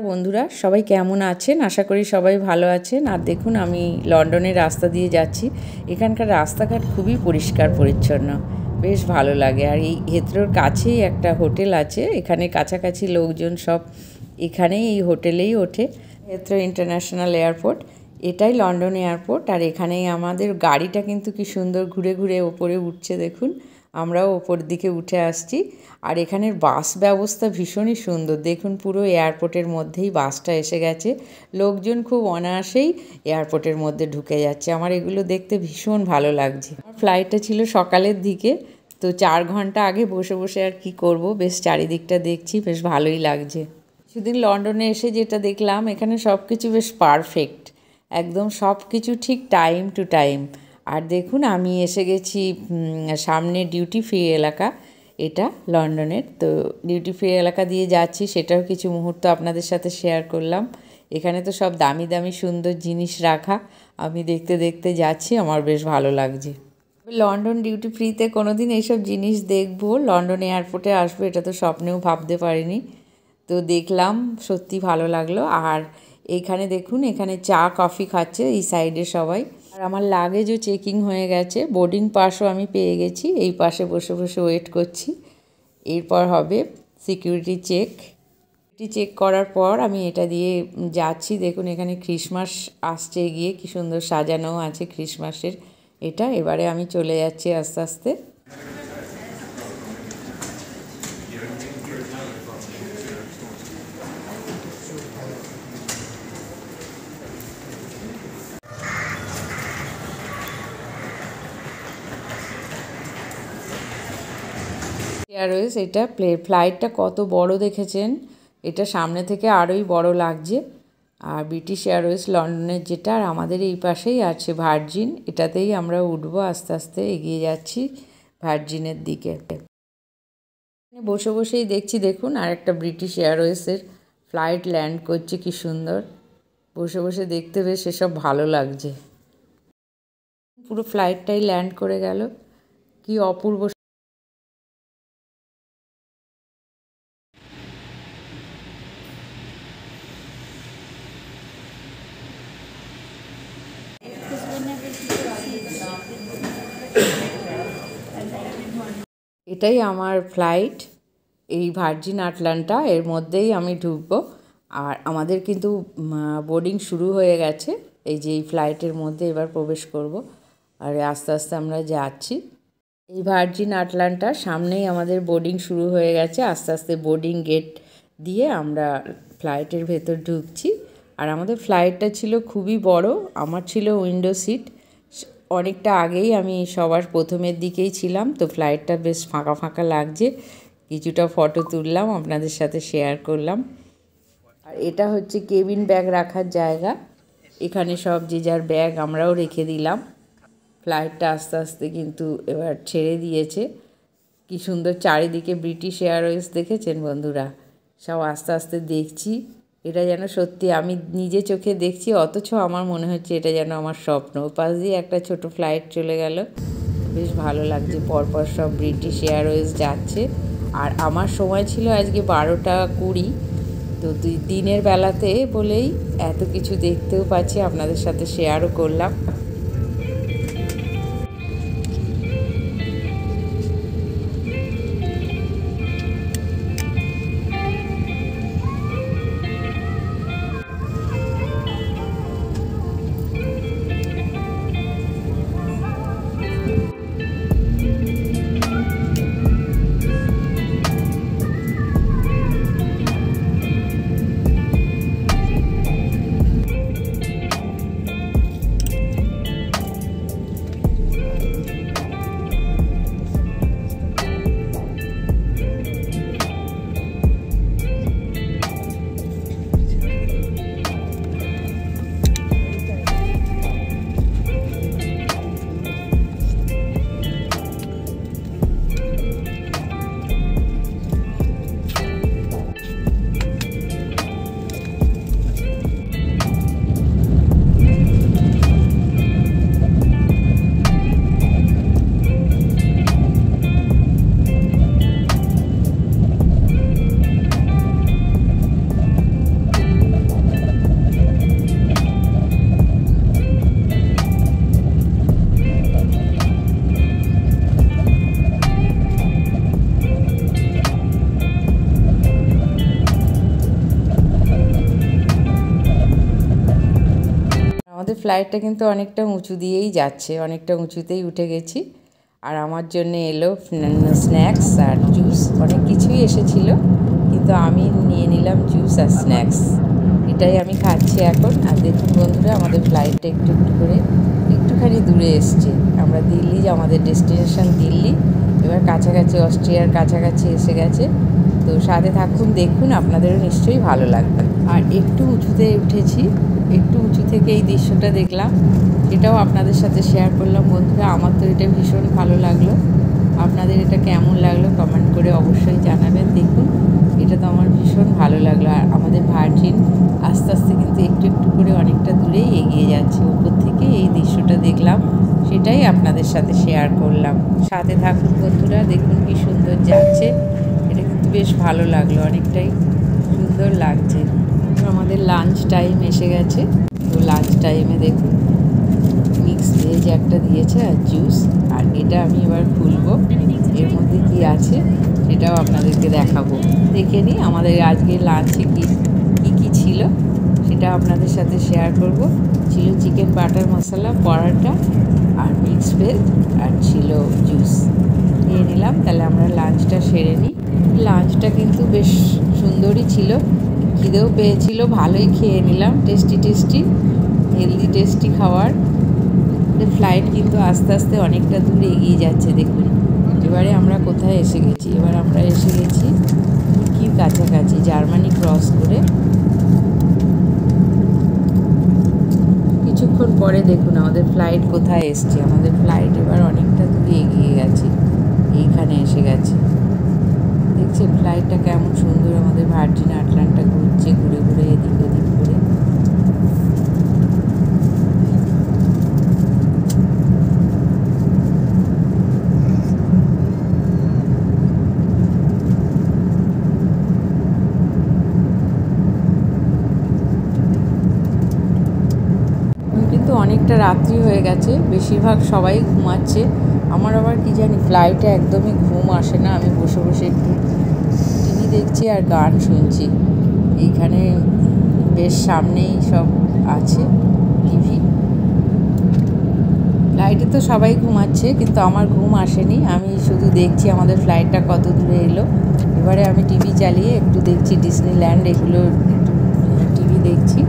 বন্ধুরা, সবাই কেমন আছেন? আশা করি সবাই ভালো আছেন। আর দেখুন, আমি লন্ডনের রাস্তা দিয়ে যাচ্ছি। এখানকার রাস্তাঘাট খুবই পরিষ্কার পরিচ্ছন্ন, বেশ ভালো লাগে। আর এই হেথ্রোর কাছেই একটা হোটেল আছে, এখানে কাছাকাছি লোকজন সব এখানেই এই হোটেলেই ওঠে। হেথ্রো ইন্টারন্যাশনাল এয়ারপোর্ট, এটাই লন্ডন এয়ারপোর্ট। আর এখানেই আমাদের গাড়িটা কিন্তু কি সুন্দর ঘুরে ঘুরে ওপরে উঠছে, দেখুন। আমরাও ওপর দিকে উঠে আসছি। আর এখানের বাস ব্যবস্থা ভীষণই সুন্দর, দেখুন পুরো এয়ারপোর্টের মধ্যেই বাসটা এসে গেছে। লোকজন খুব অনায়াসেই এয়ারপোর্টের মধ্যে ঢুকে যাচ্ছে। আমার এগুলো দেখতে ভীষণ ভালো লাগছে। ফ্লাইটটা ছিল সকালের দিকে, তো 4 ঘন্টা আগে বসে বসে আর কি করব, বেশ চারিদিকটা দেখছি, বেশ ভালোই লাগছে। সেদিন লন্ডনে এসে যেটা দেখলাম, এখানে সব কিছু বেশ পারফেক্ট, একদম সব কিছু ঠিক টাইম টু টাইম। আর দেখুন, আমি এসে গেছি সামনে ডিউটি ফ্রি এলাকা, এটা লন্ডনের। তো ডিউটি ফ্রি এলাকা দিয়ে যাচ্ছি, সেটাও কিছু মুহূর্ত আপনাদের সাথে শেয়ার করলাম। এখানে তো সব দামি দামি সুন্দর জিনিস রাখা, আমি দেখতে দেখতে যাচ্ছি, আমার বেশ ভালো লাগছে। লন্ডন ডিউটি ফ্রিতে কোনোদিন এইসব জিনিস দেখবো, লন্ডন এয়ারপোর্টে আসবো, এটা তো স্বপ্নেও ভাবতে পারিনি। তো দেখলাম, সত্যি ভালো লাগলো। আর এইখানে দেখুন, এখানে চা কফি খাচ্ছে এই সাইডে সবাই। আর আমার লাগেজও চেকিং হয়ে গেছে, বোর্ডিং পাসও আমি পেয়ে গেছি। এই পাশে বসে বসে ওয়েট করছি, এরপর হবে সিকিউরিটি চেক। চেক করার পর আমি এটা দিয়ে যাচ্ছি। দেখুন, এখানে ক্রিসমাস আসছে এগিয়ে, কি সুন্দর সাজানো আছে ক্রিসমাসের এটা। এবারে আমি চলে যাচ্ছি আস্তে আস্তে। এয়ারওয়েজ, এটা ফ্লাইটটা কত বড় দেখেছেন, এটা সামনে থেকে আরোই বড় লাগছে। আর ব্রিটিশ এয়ারওয়েজ লন্ডনের যেটা, আর আমাদের এই পাশেই আছে ভার্জিন, এটাতেই আমরা উঠবো। আস্তে আস্তে এগিয়ে যাচ্ছি ভার্জিনের দিকে। বসে বসেই দেখছি, দেখুন আর একটা ব্রিটিশ এয়ারওয়েজের ফ্লাইট ল্যান্ড করছে, কি সুন্দর। বসে বসে দেখতে বেশ এসব ভালো লাগছে। পুরো ফ্লাইটটাই ল্যান্ড করে গেল, কি অপূর্ব। এটাই আমার ফ্লাইট, এই ভার্জিন আটলান্টা, এর মধ্যেই আমি ঢুকবো। আর আমাদের কিন্তু বোর্ডিং শুরু হয়ে গেছে, এই যে এই ফ্লাইটের মধ্যে এবার প্রবেশ করব। আর আস্তে আস্তে আমরা যাচ্ছি এই ভার্জিন আটলান্টার সামনেই, আমাদের বোর্ডিং শুরু হয়ে গেছে। আস্তে আস্তে বোর্ডিং গেট দিয়ে আমরা ফ্লাইটের ভেতর ঢুকছি। আর আমাদের ফ্লাইটটা ছিল খুবই বড়, আমার ছিল উইন্ডো সিট। অনেকটা আগেই আমি সবার প্রথমের দিকেই ছিলাম, তো ফ্লাইটটা বেশ ফাঁকা ফাঁকা লাগছে। কিছুটা ফটো তুললাম, আপনাদের সাথে শেয়ার করলাম। আর এটা হচ্ছে কেবিন ব্যাগ রাখার জায়গা, এখানে সব যে যার ব্যাগ আমরাও রেখে দিলাম। ফ্লাইটটা আস্তে আস্তে কিন্তু এবার ছেড়ে দিয়েছে। কি সুন্দর চারিদিকে ব্রিটিশ এয়ারওয়েজ, দেখেছেন বন্ধুরা? সব আস্তে আস্তে দেখছি, এটা যেন সত্যি আমি নিজে চোখে দেখছি, অথচ আমার মনে হচ্ছে এটা যেন আমার স্বপ্ন। পাশ দিয়ে একটা ছোট ফ্লাইট চলে গেল, বেশ ভালো লাগছে। পরপর সব ব্রিটিশ এয়ারওয়েজ যাচ্ছে। আর আমার সময় ছিল আজকে 12:20, তো দিনের বেলাতে বলেই এত কিছু দেখতেও পাচ্ছি, আপনাদের সাথে শেয়ারও করলাম। আমাদের ফ্লাইটটা কিন্তু অনেকটা উঁচু দিয়েই যাচ্ছে, অনেকটা উঁচুতেই উঠে গেছি। আর আমার জন্য এলো স্ন্যাক্স আর জুস, অনেক কিছুই এসেছিলো, কিন্তু আমি নিয়ে নিলাম জুস আর স্ন্যাক্স। এটাই আমি খাচ্ছি এখন। আর দেখুন বন্ধুরা, আমাদের ফ্লাইটটা একটু একটু করে একটুখানি দূরে এসছে। আমরা দিল্লি, আমাদের ডেস্টিনেশন দিল্লি, এবার কাছাকাছি অস্ট্রিয়ার কাছাকাছি এসে গেছে। তো সাথে থাকুন, দেখুন, আপনাদেরও নিশ্চয়ই ভালো লাগবে। আর একটু উঁচুতে উঠেছি, একটু উঁচু থেকে এই দৃশ্যটা দেখলাম, এটাও আপনাদের সাথে শেয়ার করলাম বন্ধুরা। আমার তো এটা ভীষণ ভালো লাগলো। আপনাদের এটা কেমন লাগলো কমেন্ট করে অবশ্যই জানাবেন। দেখুন, এটা তো আমার ভীষণ ভালো লাগলো। আর আমাদের ভার্জিন আস্তে আস্তে কিন্তু একটু একটু করে অনেকটা দূরেই এগিয়ে যাচ্ছে। উপর থেকে এই দৃশ্যটা দেখলাম, সেটাই আপনাদের সাথে শেয়ার করলাম। সাথে থাকুন বন্ধুরা, দেখুন কি সুন্দর যাচ্ছে। এটা কিন্তু বেশ ভালো লাগলো, অনেকটাই সুন্দর লাগছে। আমাদের লাঞ্চ টাইম এসে গেছে। তো লাঞ্চ টাইমে দেখুন মিক্স ভেজ একটা দিয়েছে আর জুস। আর এটা আমি এবার খুলবো, এর মধ্যে কি আছে সেটাও আপনাদেরকে দেখাবো। দেখে নিই আমাদের আজকের লাঞ্চে কি ছিল, সেটা আপনাদের সাথে শেয়ার করব। ছিল চিকেন বাটার মশলা, পরাটা আর মিক্স ভেজ, আর ছিল জুস। নিয়ে নিলাম। তাহলে আমরা লাঞ্চটা সেরে নিই। লাঞ্চটা কিন্তু বেশ সুন্দরই ছিল, খিদেও পেয়েছিল, ভালোই খেয়ে নিলাম। টেস্টি হেলদি টেস্টি খাবার। ফ্লাইট কিন্তু আস্তে আস্তে অনেকটা দূর এগিয়ে যাচ্ছে। দেখুন এবারে আমরা কোথায় এসে গেছি, এবার আমরা এসে গেছি তুর্কির কাছাকাছি, জার্মানি ক্রস করে। কিছুক্ষণ পরে দেখুন আমাদের ফ্লাইট কোথায় এসছে। আমাদের ফ্লাইট এবার অনেকটা দূরে এগিয়ে গেছে, এইখানে এসে গেছে। দেখছেন ফ্লাইটটা কেমন সুন্দর আমাদের ভার্জিন আটলান্টা ঘুরছে, ঘুরে ঘুরে এদিক ওদিক করে। কিন্তু অনেকটা রাত্রি হয়ে গেছে, বেশিরভাগ সবাই ঘুমাচ্ছে। আমার আবার কি জানি ফ্লাইটে একদমই ঘুম আসে না। আমি বসে বসে একটু টিভি দেখছি আর গান শুনছি। এইখানে বেশ সামনেই সব আছে টিভি। ফ্লাইটে তো সবাই ঘুমাচ্ছে, কিন্তু আমার ঘুম আসেনি। আমি শুধু দেখছি আমাদের ফ্লাইটটা কত দূরে এলো। এবারে আমি টিভি চালিয়ে একটু দেখছি ডিজনিল্যান্ড, এগুলো একটু টিভি দেখছি।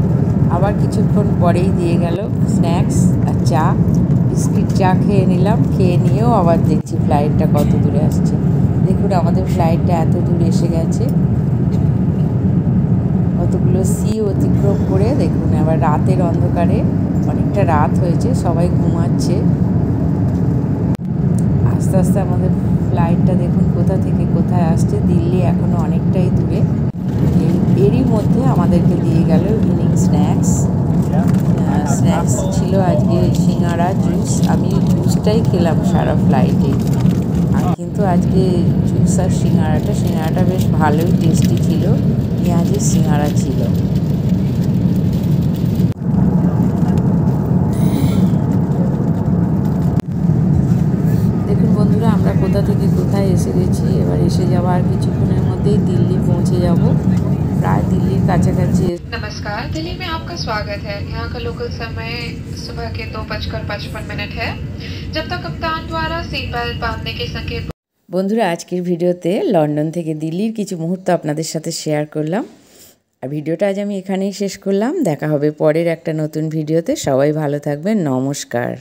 আবার কিছুক্ষণ পরেই দিয়ে গেল স্ন্যাক্স আর চা, বিস্কিট চা খেয়ে নিলাম। খেয়ে নিয়েও আবার দেখছি ফ্লাইটটা কত দূরে আসছে। দেখুন আমাদের ফ্লাইটটা এত দূর এসে গেছে, কতগুলো সি অতিক্রম করে। দেখুন আবার রাতের অন্ধকারে, অনেকটা রাত হয়েছে, সবাই ঘুমাচ্ছে। আস্তে আস্তে আমাদের ফ্লাইটটা দেখুন কোথা থেকে কোথায় আসছে। দিল্লি এখনও অনেকটাই দূরে। এরই মধ্যে আমাদেরকে দিয়ে গেল ইভিনিং স্ন্যাক্স ছিল আজকে সিঙ্গারা, জুস। আমি জুসটাই খেলাম সারা ফ্লাইটে। কিন্তু আজকে জুস আর সিঙ্গারাটা বেশ ভালোই টেস্টি ছিল। পেঁয়াজের সিঙ্গারা ছিল। দেখুন বন্ধুরা, আমরা কোথা থেকে কোথায় এসে গেছি। এবার এসে যাওয়ার কিছুক্ষণের মধ্যেই দিল্লি পৌঁছে যাব, প্রায় দিল্লির কাছাকাছি। नमस्कार, दिल्ली में आपका स्वागत है। यहाँ का लोकल समय सुबह के 2:55 है। जब तक कप्तान द्वारा सीट बेल्ट बांधने के संकेत। বন্ধুরা, আজকের ভিডিওতে লন্ডন থেকে দিল্লির কিছু মুহূর্ত আপনাদের সাথে শেয়ার করলাম। আর ভিডিওটা আজ আমি এখানেই শেষ করলাম। দেখা হবে পরের একটা নতুন ভিডিওতে। সবাই ভালো থাকবেন। নমস্কার।